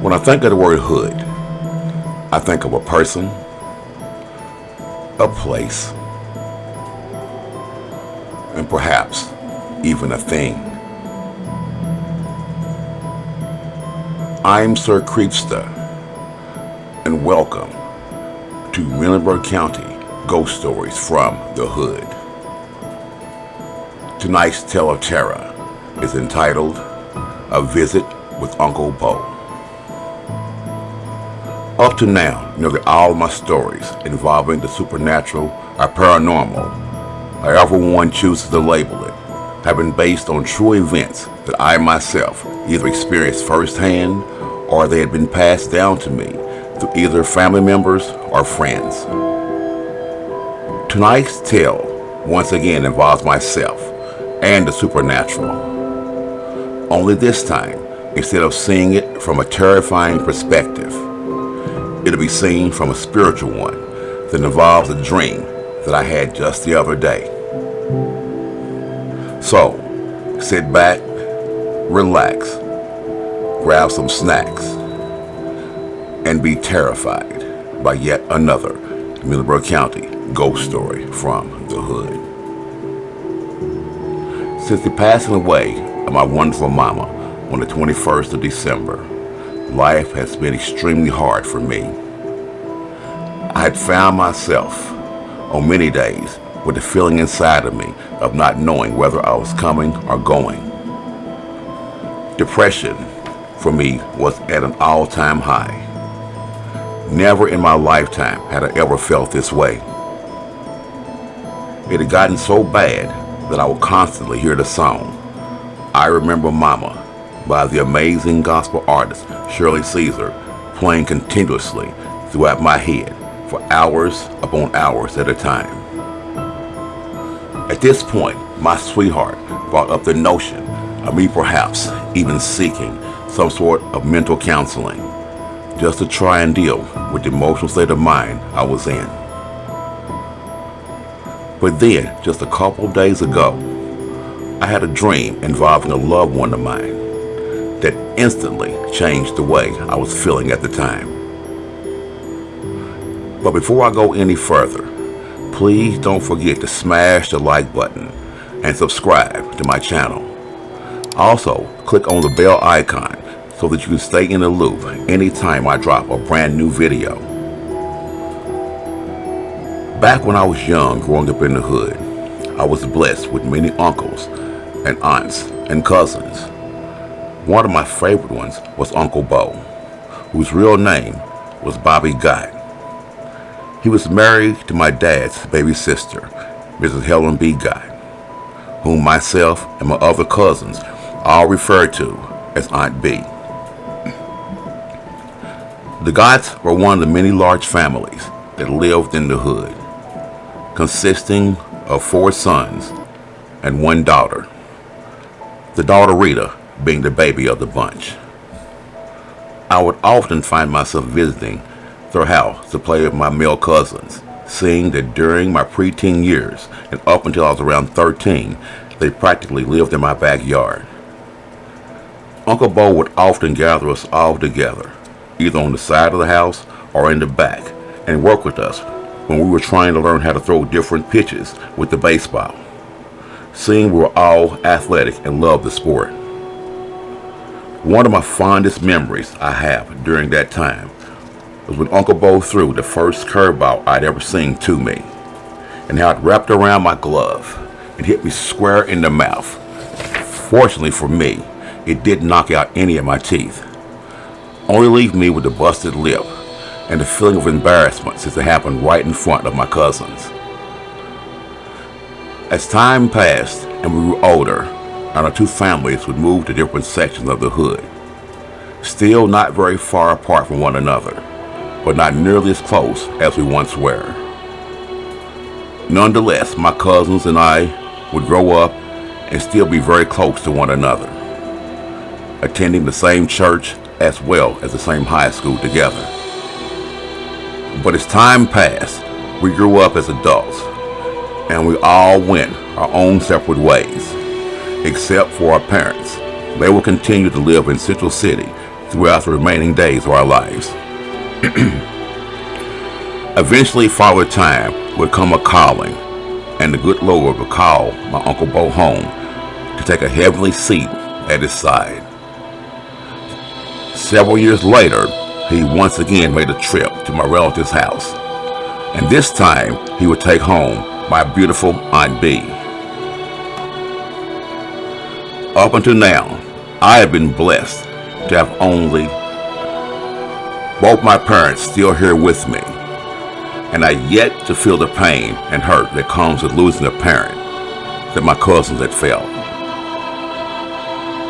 When I think of the word hood, I think of a person, a place, and perhaps even a thing. I'm Sir Creepsta, and welcome to Muhlenberg County Ghost Stories from the Hood. Tonight's tale of terror is entitled A Visit with Uncle Bo. Up to now, nearly all of my stories involving the supernatural or paranormal, however one chooses to label it, have been based on true events that I myself either experienced firsthand or they had been passed down to me through either family members or friends. Tonight's tale once again involves myself and the supernatural. Only this time, instead of seeing it from a terrifying perspective, it'll be seen from a spiritual one that involves a dream that I had just the other day. So, sit back, relax, grab some snacks, and be terrified by yet another Muhlenberg County ghost story from the Hood. Since the passing away of my wonderful mama on the 21st of December, life has been extremely hard for me. I had found myself on many days with the feeling inside of me of not knowing whether I was coming or going. Depression for me was at an all-time high. Never in my lifetime had I ever felt this way. It had gotten so bad that I would constantly hear the song I Remember Mama by the amazing gospel artist Shirley Caesar playing continuously throughout my head for hours upon hours at a time. At this point, my sweetheart brought up the notion of me perhaps even seeking some sort of mental counseling just to try and deal with the emotional state of mind I was in. But then, just a couple of days ago, I had a dream involving a loved one of mine that instantly changed the way I was feeling at the time. But before I go any further, please don't forget to smash the like button and subscribe to my channel. Also, click on the bell icon so that you can stay in the loop anytime I drop a brand new video. Back when I was young, growing up in the hood, I was blessed with many uncles and aunts and cousins. One of my favorite ones was Uncle Bo, whose real name was Bobby Gott. He was married to my dad's baby sister, Mrs. Helen B. Gott, whom myself and my other cousins all referred to as Aunt B. The Gotts were one of the many large families that lived in the hood, consisting of 4 sons and 1 daughter, the daughter Rita being the baby of the bunch. I would often find myself visiting their house to play with my male cousins, seeing that during my preteen years and up until I was around 13, they practically lived in my backyard. Uncle Bo would often gather us all together, either on the side of the house or in the back, and work with us when we were trying to learn how to throw different pitches with the baseball, seeing we were all athletic and loved the sport. One of my fondest memories I have during that time was when Uncle Bo threw the first curveball I'd ever seen to me, and how it wrapped around my glove and hit me square in the mouth. Fortunately for me, it didn't knock out any of my teeth, only leave me with a busted lip and a feeling of embarrassment since it happened right in front of my cousins. As time passed and we grew older, and our 2 families would move to different sections of the hood, still not very far apart from one another, but not nearly as close as we once were. Nonetheless, my cousins and I would grow up and still be very close to one another, attending the same church as well as the same high school together. But as time passed, we grew up as adults, and we all went our own separate ways, except for our parents. They will continue to live in Central City throughout the remaining days of our lives. Eventually, Father Time would come a-calling, and the good Lord would call my Uncle Bo home to take a heavenly seat at his side. Several years later, he once again made a trip to my relative's house, and this time he would take home my beautiful Aunt B. Up until now, I have been blessed to have only both my parents still here with me, and I yet to feel the pain and hurt that comes with losing a parent that my cousins had felt.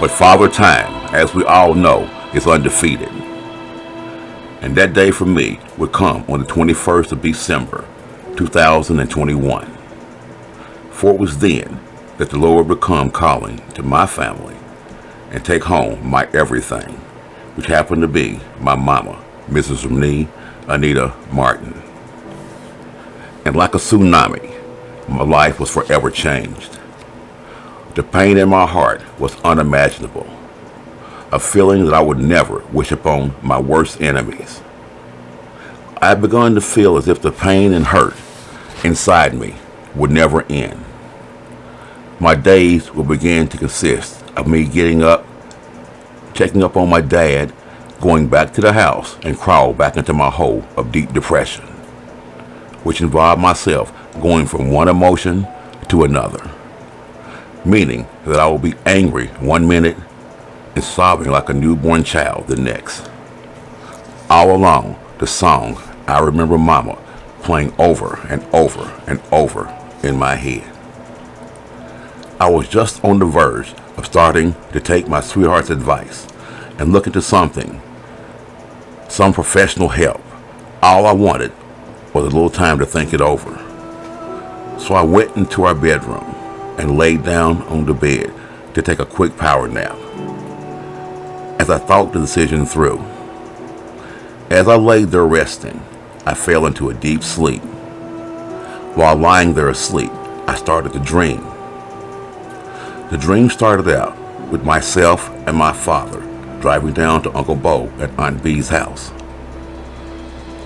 But Father Time, as we all know, is undefeated. And that day for me would come on the 21st of December, 2021. For it was then that the Lord would come calling to my family and take home my everything, which happened to be my mama, Mrs. Anita Martin. And like a tsunami, my life was forever changed. The pain in my heart was unimaginable, a feeling that I would never wish upon my worst enemies. I had begun to feel as if the pain and hurt inside me would never end. My days would begin to consist of me getting up, checking up on my dad, going back to the house, and crawl back into my hole of deep depression, which involved myself going from one emotion to another, meaning that I would be angry one minute and sobbing like a newborn child the next. All along, the song I Remember Mama playing over and over and over in my head. I was just on the verge of starting to take my sweetheart's advice and look into some professional help. All I wanted was a little time to think it over. So I went into our bedroom and laid down on the bed to take a quick power nap. As I thought the decision through, as I laid there resting, I fell into a deep sleep. While lying there asleep, I started to dream. The dream started out with myself and my father driving down to Uncle Bo at Aunt B's house.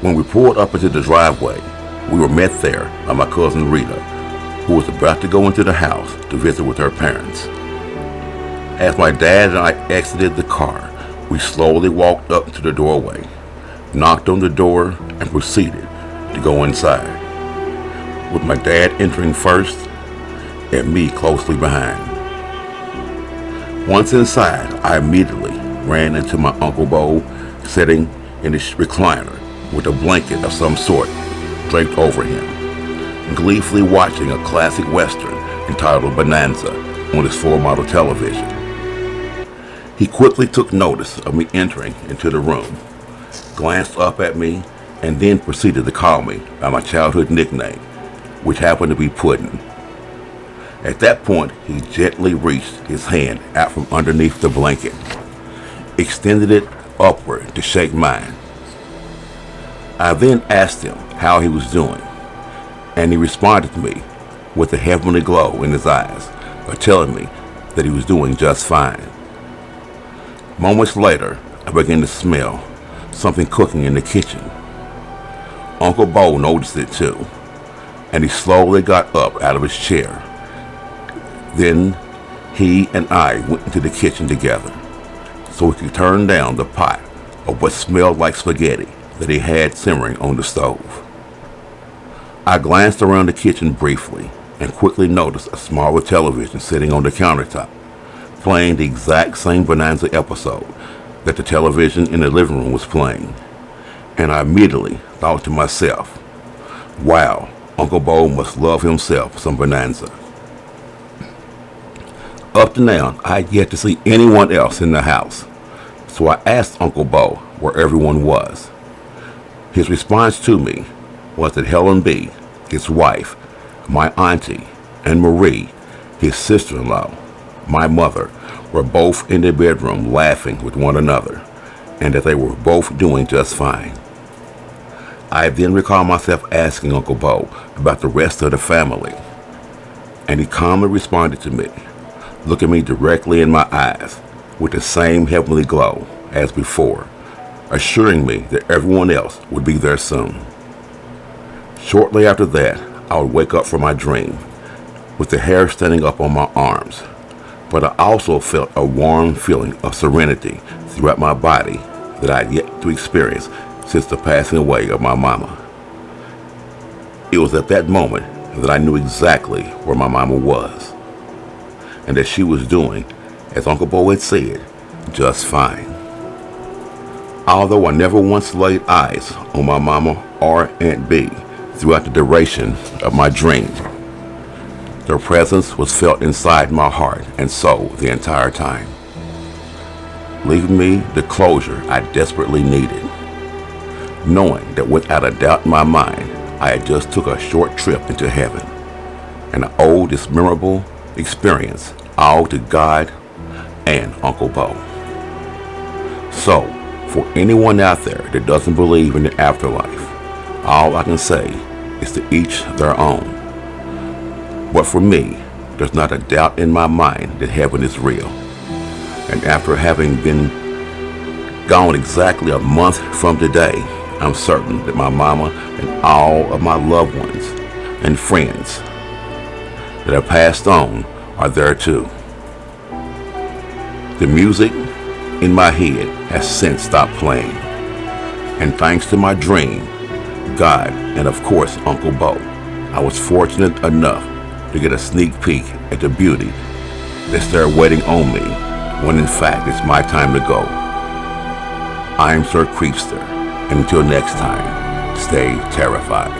When we pulled up into the driveway, we were met there by my cousin Rita, who was about to go into the house to visit with her parents. As my dad and I exited the car, we slowly walked up to the doorway, knocked on the door, and proceeded to go inside, with my dad entering first and me closely behind. Once inside, I immediately ran into my Uncle Bo sitting in his recliner with a blanket of some sort draped over him, gleefully watching a classic western entitled Bonanza on his floor-model television. He quickly took notice of me entering into the room, glanced up at me, and then proceeded to call me by my childhood nickname, which happened to be Puddin'. At that point, he gently reached his hand out from underneath the blanket, extended it upward to shake mine. I then asked him how he was doing, and he responded to me with a heavenly glow in his eyes, telling me that he was doing just fine. Moments later, I began to smell something cooking in the kitchen. Uncle Bo noticed it too, and he slowly got up out of his chair. Then he and I went into the kitchen together so we could turn down the pot of what smelled like spaghetti that he had simmering on the stove. I glanced around the kitchen briefly and quickly noticed a smaller television sitting on the countertop, playing the exact same Bonanza episode that the television in the living room was playing. And I immediately thought to myself, wow, Uncle Bo must love himself some Bonanza. Up to now, I had yet to see anyone else in the house, so I asked Uncle Bo where everyone was. His response to me was that Helen B., his wife, my auntie, and Marie, his sister-in-law, my mother, were both in their bedroom laughing with one another, and that they were both doing just fine. I then recall myself asking Uncle Bo about the rest of the family, and he calmly responded to me, looking me directly in my eyes, with the same heavenly glow as before, assuring me that everyone else would be there soon. Shortly after that, I would wake up from my dream with the hair standing up on my arms, but I also felt a warm feeling of serenity throughout my body that I had yet to experience since the passing away of my mama. It was at that moment that I knew exactly where my mama was, and that she was doing, as Uncle Bo had said, just fine. Although I never once laid eyes on my mama or Aunt B throughout the duration of my dream, their presence was felt inside my heart and soul the entire time, leaving me the closure I desperately needed, knowing that without a doubt in my mind, I had just took a short trip into heaven and I owed this memorable experience all to God and Uncle Bo. So, for anyone out there that doesn't believe in the afterlife, all I can say is to each their own. But for me, there's not a doubt in my mind that heaven is real. And after having been gone exactly a month from today, I'm certain that my mama and all of my loved ones and friends that have passed on are there too. The music in my head has since stopped playing, and thanks to my dream, God, and of course Uncle Bo, I was fortunate enough to get a sneak peek at the beauty that's there waiting on me when in fact it's my time to go. I am Sir Creepsta, and until next time, stay terrified.